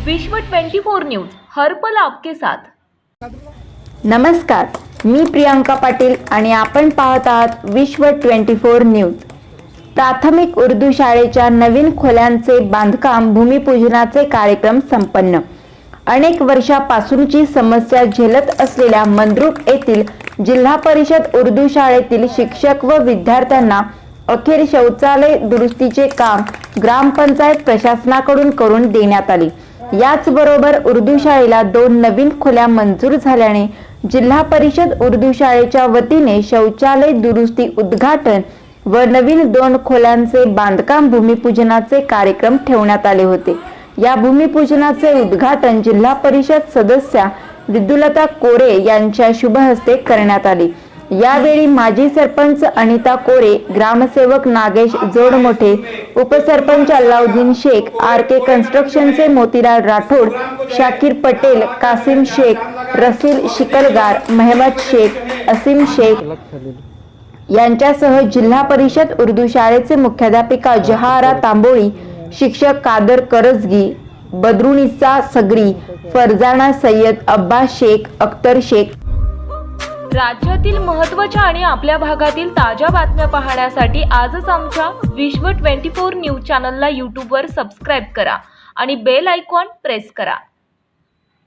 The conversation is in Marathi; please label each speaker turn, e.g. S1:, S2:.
S1: विश्व 24 न्यूज हर पल आपके साथ।
S2: नमस्कार, मी प्रियांका पाटील आणि आपण पाहत आहात विश्व 24 न्यूज। प्राथमिक उर्दू शाळेच्या नवीन खोल्यांचे बांधकाम भूमिपूजनाचे कार्यक्रम संपन्न। अनेक वर्षापासूनची समस्या झेलत असलेल्या मंद्रुप येथील जिल्हा परिषद उर्दू शाळेतील शिक्षक व विद्यार्थ्यांना अखेर शौचालय दुरुस्तीचे काम ग्रामपंचायत प्रशासनाकडून करून देण्यात आले। याचबरोबर उर्दू शाळेला 2 नवीन खोल्या मंजूर झाल्याने जिल्हा परिषद उर्दू शाळेच्या वतीने शौचालय दुरुस्ती उद्घाटन व नवीन 2 खोल्यांचे बांधकाम भूमिपूजनाचे कार्यक्रम ठेवण्यात आले होते। या भूमिपूजनाचे उद्घाटन जिल्हा परिषद सदस्या विद्युलता कोरे यांच्या शुभ हस्ते करण्यात आले। यावेळी माजी सरपंच अनिता कोरे, ग्रामसेवक नागेश जोडमोठे, उपसरपंच अल्लाउद्दीन शेख, आर.के. कन्स्ट्रक्शनचे मोतीलाल राठोड, शाकीर पटेल, कासिम शेख, रसील शिकलगार, मेहमद शेख, असीम शेख यांच्यासह जिल्हा परिषद उर्दू शाळेचे मुख्याध्यापिका जहारा तांबोळी, शिक्षक कादर करजगी, बदरुनिसा सगरी, फरजाना सय्यद, अब्बास शेख, अख्तर शेख।
S1: राज्यातील महत्त्वाच्या आणि आपल्या भागातील ताज्या बातम्या पाहण्यासाठी आजच आमच्या विश्व 24 न्यूज चॅनलला यूट्यूबवर सबस्क्राईब करा आणि बेल आयकॉन प्रेस करा।